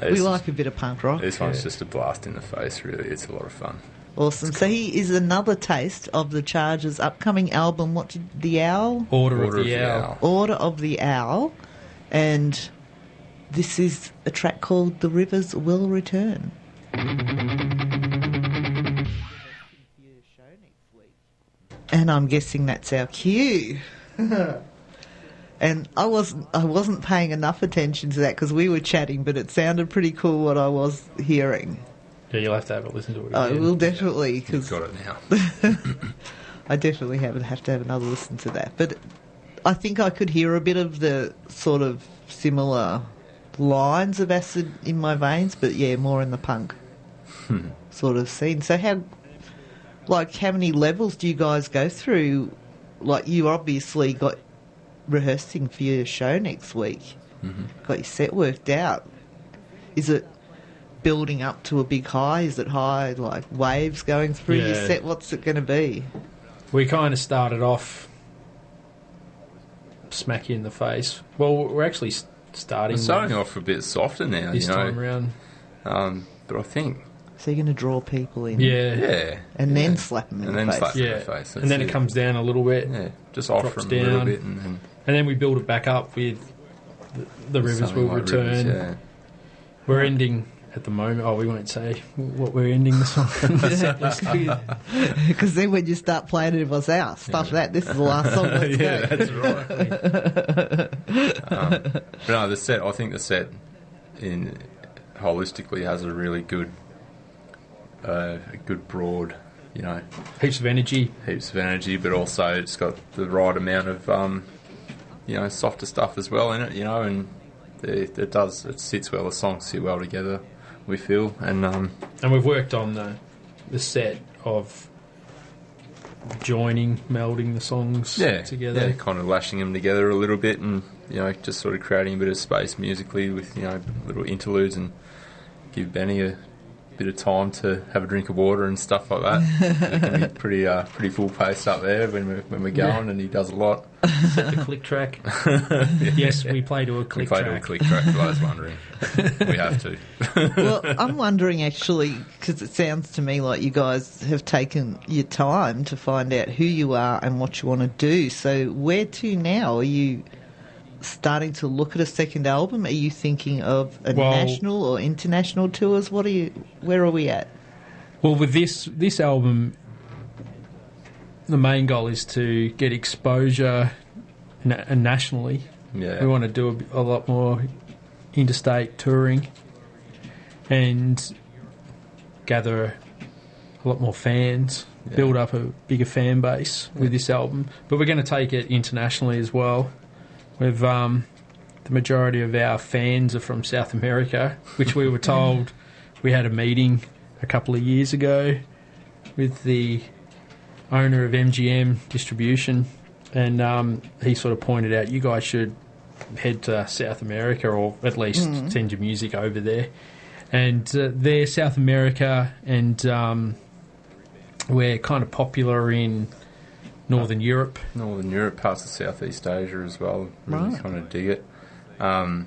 We like a bit of punk rock. This one's just a blast in the face. Really, it's a lot of fun. Awesome. So he is another taste of the Chargers' upcoming album. What did the Owl? Order of the Owl. Order of the Owl, and this is a track called "The Rivers Will Return." And I'm guessing that's our cue. And I wasn't paying enough attention to that because we were chatting, but it sounded pretty cool what I was hearing. Yeah, you'll have to have a listen to it. I Again. will definitely, You've because got it now. I definitely have to have another listen to that. But I think I could hear a bit of the sort of similar lines of acid in my veins, but yeah, more in the punk sort of scene. So how many levels do you guys go through? Like, you obviously got rehearsing for your show next week. Mm-hmm. Got your set worked out. Is it building up to a big high? Is it high, like waves going through your Yeah. set? What's it going to be? We kind of started off smack you in the face. Well, we're actually starting We're starting off a bit softer now, this you know. time around. But I think, So you're going to draw people in, yeah. and yeah. then slap them in And the then face. slap them in Yeah, the face. and then it comes down a little bit, Yeah, just off drops from a little down. bit and then and then we build it back up with the rivers something will like return. Rivers, yeah. We're ending at the moment. Oh, we won't say what we're ending the song. The set list with. Because then when you start playing it, it was out. Stuff that. This is the last song. Let's Yeah, go. that's right. But no, I think the set holistically has a really good, broad, you know, Heaps of energy. heaps of energy, but also it's got the right amount of, softer stuff as well in it, you know, and it sits well. The songs sit well together, we feel, and And we've worked on the set of melding the sons together. yeah, kind of lashing them together a little bit, and just sort of creating a bit of space musically with little interludes, and give Benny a bit of time to have a drink of water and stuff like that. It can be pretty full paced up there when we're going, and he does a lot. Set the click track. Yes, we play to a We click play track. to a click track. For those wondering, we have to. Well, I'm wondering actually, because it sounds to me like you guys have taken your time to find out who you are and what you want to do. So where to now? Are you starting to look at a second album? Are you thinking of a national or international tours? Where are we at? Well, with this album, the main goal is to get exposure nationally. Yeah. We want to do a lot more interstate touring and gather a lot more fans, build up a bigger fan base with this album. But we're going to take it internationally as well. We've the majority of our fans are from South America, which we were told. We had a meeting a couple of years ago with the owner of MGM Distribution, and he sort of pointed out, you guys should head to South America, or at least send your music over there. And they're South America, and we're kind of popular in Northern Europe. Northern Europe, parts of Southeast Asia as well. Really kind of dig it. But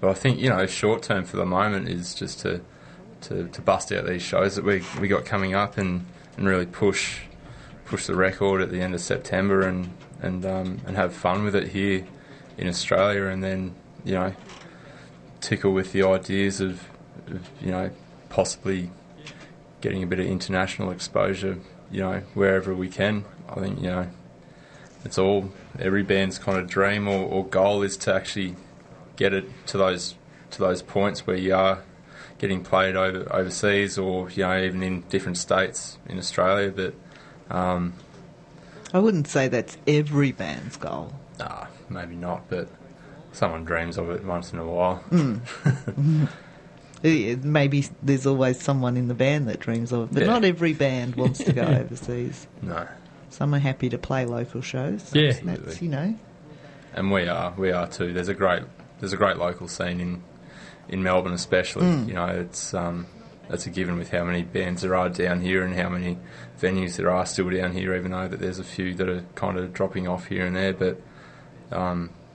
I think, short term for the moment is just to bust out these shows that we got coming up and really push the record at the end of September and have fun with it here in Australia, and then tickle with the ideas of possibly getting a bit of international exposure, wherever we can. I think it's every band's kind of dream or goal is to actually get it to those points where you are getting played overseas, or even in different states in Australia. But I wouldn't say that's every band's goal. Maybe not, but someone dreams of it once in a while. Maybe there's always someone in the band that dreams of it, but not every band wants to go overseas. No. Some are happy to play local shows. Yeah. That's, And we are too. There's a great local scene in Melbourne especially. You know, it's that's a given with how many bands there are down here and how many venues there are still down here, even though that there's a few that are kind of dropping off here and there, but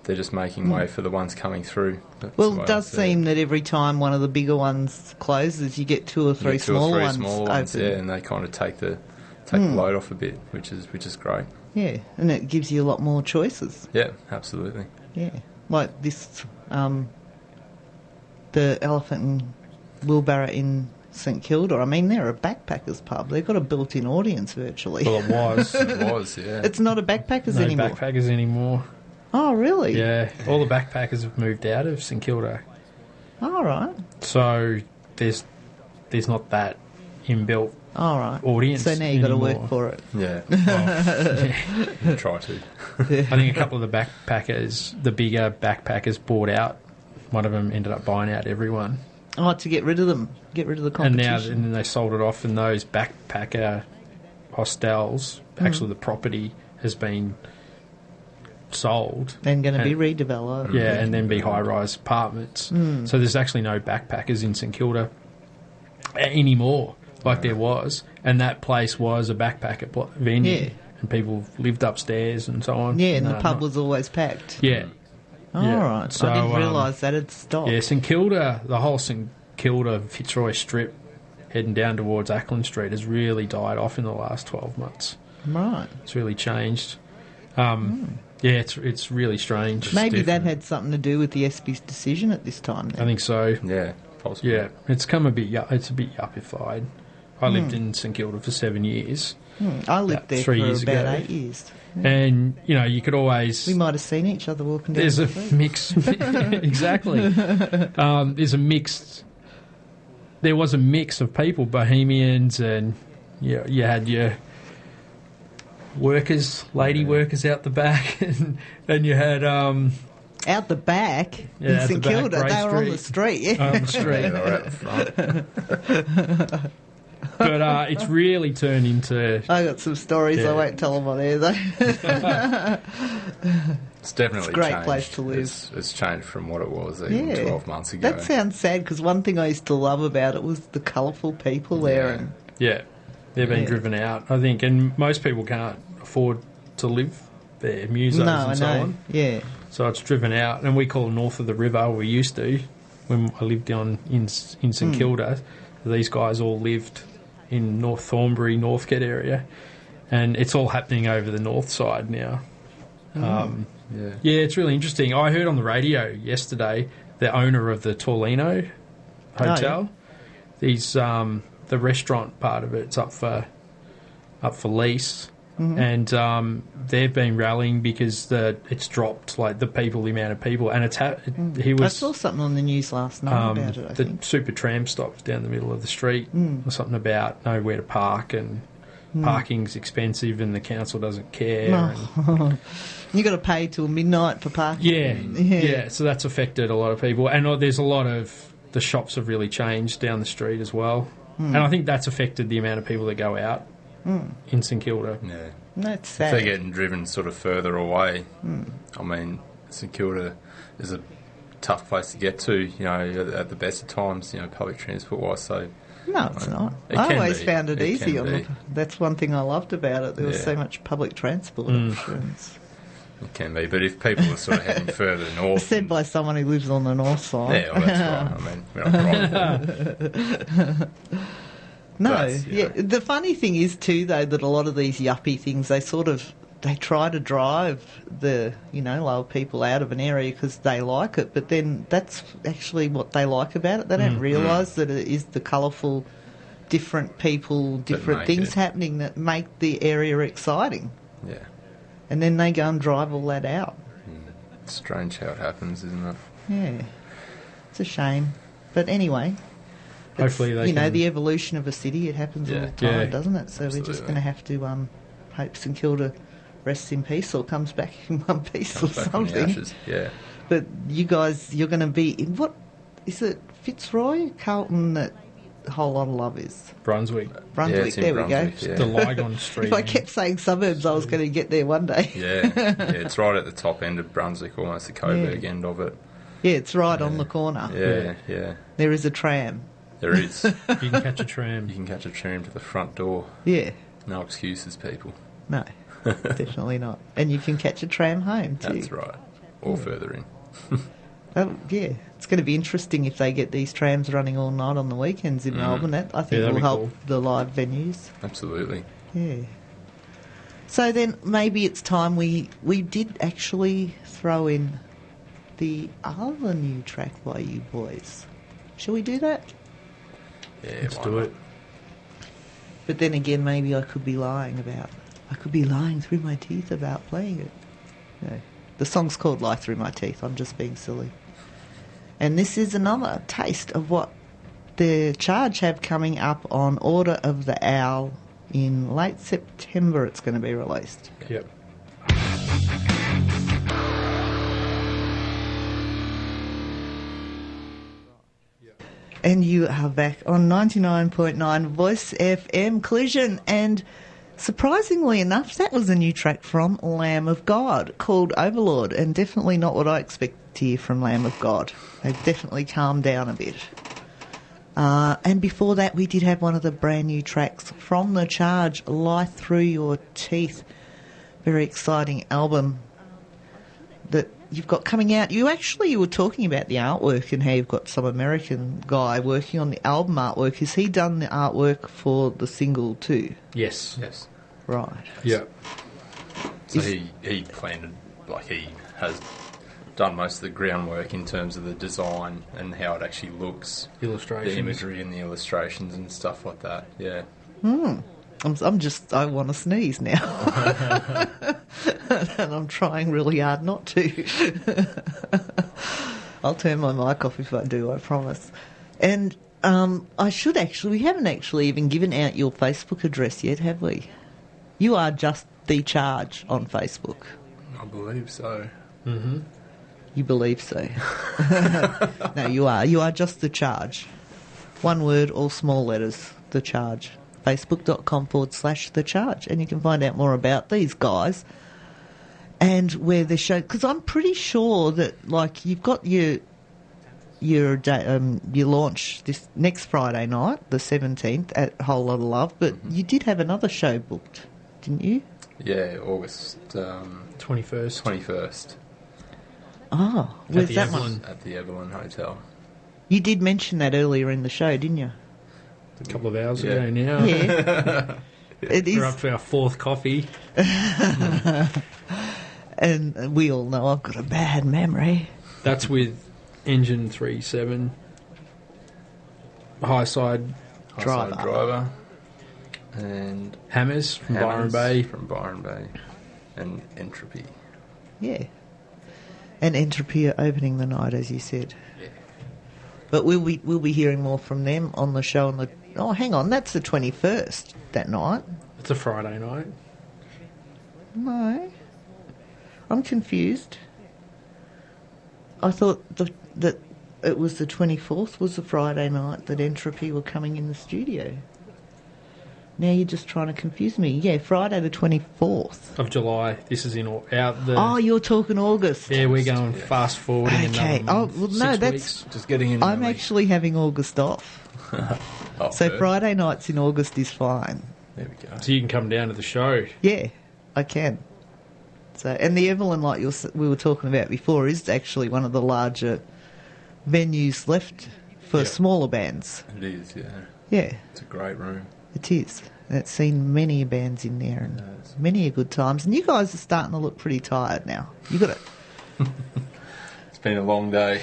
they're just making way for the ones coming through. That's Well, it does seem that every time one of the bigger ones closes, you get two or three smaller ones open. Yeah, and they kind of take the load off a bit, which is great. Yeah, and it gives you a lot more choices. Yeah, absolutely. Yeah, like this, the Elephant and Wheelbarrow in St Kilda. I mean, they're a backpackers pub. They've got a built-in audience virtually. Well, it was. It was, yeah. It's not a backpackers anymore. No backpackers anymore. Oh, really? Yeah, all the backpackers have moved out of St Kilda. All right. So there's not that inbuilt All right. audience. So now you've got to work for it. Yeah. Well, Try to. I think a couple of the backpackers, the bigger backpackers, bought out. One of them ended up buying out everyone. Oh, to get rid of them. Get rid of the competition. And then they sold it off, and those backpacker hostels, actually the property has been sold. And going to be redeveloped. Yeah, and then be high-rise apartments. So there's actually no backpackers in St Kilda anymore, like there was. And that place was a backpacker venue. Yeah. And people lived upstairs and so on. Yeah, and the pub was always packed. Yeah. All right. So, I didn't realise that had stopped. Yeah, St Kilda, the whole St Kilda Fitzroy Strip heading down towards Ackland Street has really died off in the last 12 months. Right. It's really changed. Yeah, it's really strange. Maybe that had something to do with the SB's decision at this time then. I think so. Yeah, possibly. Yeah, it's come a bit. It's a bit yuppified. I lived in St Kilda for 7 years. I lived there 3 for years about ago. 8 years. And, you know, you could always... We might have seen each other walking down There's the a street. mix... exactly. There's a mixed... There was a mix of people, bohemians, and you had your workers, lady workers out the back, and you had... Out the back Yeah, in out St the back, Kilda. Grey They were on the street, yeah. on the street. Yeah, they're out the front. But it's really turned into... I got some stories. Yeah. I won't tell them on air, though. It's definitely It's a great changed. place to live. It's changed from what it was even 12 months ago. That sounds sad, because one thing I used to love about it was the colourful people there. And Yeah, they've been Yeah. driven out, I think, and most people can't afford to live there, musos no, I and so know. on. Yeah. So it's driven out, and we call north of the river, we used to, when I lived in St Kilda. These guys all lived in North Thornbury, Northcote area, and it's all happening over the north side now. Yeah, it's really interesting. I heard on the radio yesterday the owner of the Torlino Hotel. He's the restaurant part of it's up for lease, and they've been rallying because it's dropped, like the amount of people, and I saw something on the news last night about it, I the think. super tram stops down the middle of the street, or something about nowhere to park, and parking's expensive, and the council doesn't care. And, You got to pay till midnight for parking. yeah. So that's affected a lot of people, and there's a lot of the shops have really changed down the street as well, and I think that's affected the amount of people that go out in St Kilda. Yeah. That's If sad. they're getting driven sort of further away, I mean, St Kilda is a tough place to get to, you know, at the best of times, you know, public transport-wise, so... No, it's not. It I can always be. found it It easy. can be. That's one thing I loved about it. There was Yeah. so much public transport options. It can be, but if people are sort of heading further north... Said by someone who lives on the north side. Yeah, well, that's right. I mean, we're not right. No, But, yeah. The funny thing is too, though, that a lot of these yuppie things, they try to drive the lower people out of an area because they like it, but then that's actually what they like about it. They don't realise that it is the colourful, different people, different make things it. happening that make the area exciting, Yeah. and then they go and drive all that out. It's strange how it happens, isn't it? Yeah, it's a shame, but anyway. Hopefully they can... the evolution of a city, it happens all the time, Yeah. doesn't it? So we're just Absolutely. going to have to hope St Kilda rests in peace or comes back in one piece or Back from the something. ashes, yeah. But you guys, you're going to be in what is it? Fitzroy, Carlton, that Whole Lot of Love is Brunswick, Brunswick. it's in there Brunswick, we go. yeah. the Lygon Street. If I kept saying suburbs, I was going to get there one day. Yeah, it's right at the top end of Brunswick, almost the Coburg end of it. Yeah, it's right on the corner. Yeah. There is a tram. There is. You can catch a tram. You can catch a tram to the front door. Yeah. No excuses, people. No, definitely not. And you can catch a tram home too. That's right. Or further in. Yeah, it's going to be interesting if they get these trams running all night on the weekends in Melbourne. That I think that'd will be help cool. the live venues. Absolutely. Yeah. So then maybe it's time we did actually throw in the other new track by you boys. Shall we do that? Yeah, Let's why do not? it. But then again, maybe I could be lying through my teeth about playing it. No. The song's called Lie Through My Teeth. I'm just being silly. And this is another taste of what the Charge have coming up on Order of the Owl. In late September it's going to be released. Yep. And you are back on 99.9 Voice FM Collision, and surprisingly enough, that was a new track from Lamb of God called Overlord, and definitely not what I expect to hear from Lamb of God. They've definitely calmed down a bit. And before that, we did have one of the brand new tracks from The Charge, Lie Through Your Teeth. Very exciting album that you've got coming out. You were talking about the artwork and how you've got some American guy working on the album artwork. Has he done the artwork for the single too? Yes. Yes. Right. Yep. So he planned, like he has done most of the groundwork in terms of the design and how it actually looks. Illustrations. The imagery and the illustrations and stuff like that, yeah. I want to sneeze now. And I'm trying really hard not to. I'll turn my mic off if I do, I promise. And we haven't actually even given out your Facebook address yet, have we? You are just The Charge on Facebook. I believe so. Mm-hmm. You believe so? No, you are. You are just The Charge. One word, all small letters, The Charge. Facebook.com/The Charge. And you can find out more about these guys and where they show. Because I'm pretty sure that, like, you've got your launch this next Friday night, the 17th, at Whole Lot of Love, but you did have another show booked, didn't you? Yeah, August 21st. 21st Oh, where's the that Evelyn. one? at the Evelyn Hotel. You did mention that earlier in the show, didn't you? A couple of hours Yeah. ago now. Yeah. It is. We're up to our fourth coffee. And we all know I've got a bad memory. That's with Engine 37, Highside Driver. And Hamish from Byron Hamish Bay. From Byron Bay. And Entropy. Yeah. And Entropy are opening the night, as you said. Yeah. But we'll be hearing more from them on the show on the... Oh, hang on, that's the 21st, that night. It's a Friday night. No. I'm confused. I thought that it was the 24th was the Friday night that Entropy were coming in the studio. Now you're just trying to confuse me. Yeah, Friday the 24th. Of July. This is in out the... Oh, you're talking August. Yeah, we're going Yeah. fast forwarding Okay. another Oh, well, 6 no, that's... weeks. Just getting in I'm early. actually having August off. Oh, So good. Friday nights in August is fine. There we go. So you can come down to the show. Yeah, I can. So, and the Evelyn, like we were talking about before, is actually one of the larger venues left for Yeah. smaller bands. It is, yeah. Yeah, It's a great room. it is. And it's seen many bands in there and Yes. many a good times. And you guys are starting to look pretty tired now. You got it. It's been a long day.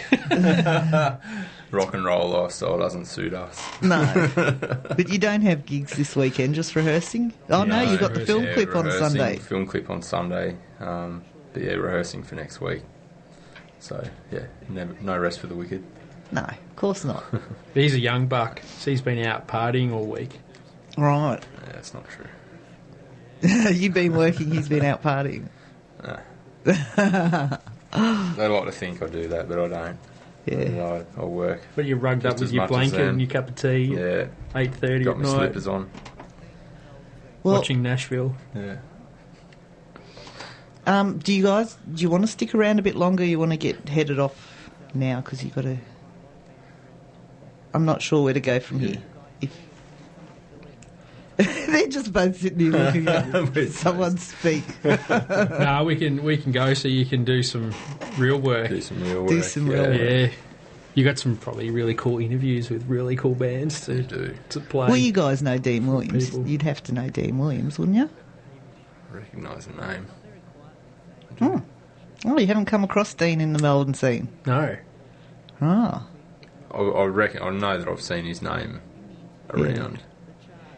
Rock and roll lifestyle doesn't suit us. No, but you don't have gigs this weekend, just rehearsing. Oh no, you got the film Yeah, clip on rehearsing, Sunday. Film clip on Sunday. But yeah, rehearsing for next week. So yeah, no rest for the wicked. No, of course not. He's a young buck, so he's been out partying all week. Right, Yeah, that's not true. you've been working. He's been out partying. They like to think I do that, but I don't. Yeah. I work. But you're rugged Just up with as your much as blanket them. and your cup of tea Yeah, at 8:30 got at my night, slippers on. Well, watching Nashville. Yeah. do you want to stick around a bit longer? You want to get headed off now because you've got to... I'm not sure where to go from here. If they're just both sitting here looking at someone speak. No, we can go so you can do some real work. Do some real work. Yeah. You got some probably really cool interviews with really cool bands to play. Well, you guys know Dean Williams. People. You'd have to know Dean Williams, wouldn't you? I recognise the name. Oh, you haven't come across Dean in the Melbourne scene? No. Oh. I reckon I know that I've seen his name around.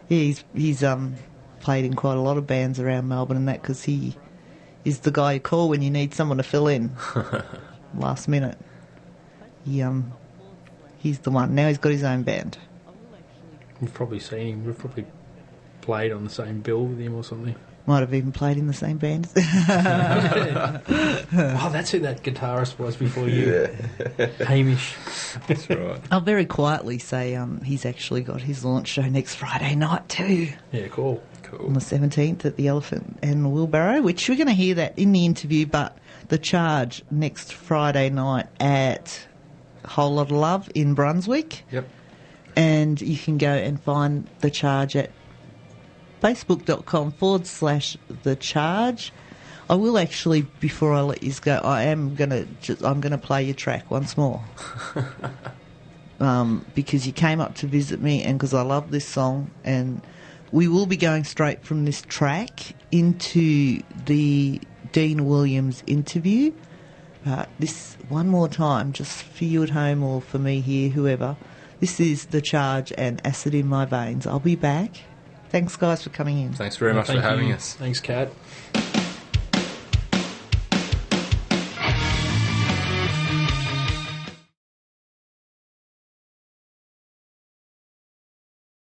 Yeah, he's played in quite a lot of bands around Melbourne and that because he is the guy you call when you need someone to fill in last minute. He's the one. Now he's got his own band. We've probably seen him. We've probably played on the same bill with him or something. Might have even played in the same band. Oh, that's who that guitarist was before you. Yeah. Hamish. That's right. I'll very quietly say he's actually got his launch show next Friday night too. Yeah, cool. On the 17th at the Elephant and Wheelbarrow, which we're going to hear that in the interview, but the Charge next Friday night at Whole Lot of Love in Brunswick. Yep. And you can go and find the Charge at facebook.com/The Charge. I will actually, before I let you go, I'm gonna play your track once more. Because you came up to visit me and because I love this song, and we will be going straight from this track into the Dean Williams interview. This one more time, just for you at home or for me here, whoever. This is The Charge and Acid in My Veins. I'll be back. Thanks, guys, for coming in. Thanks very much for having us. Thanks, Kat.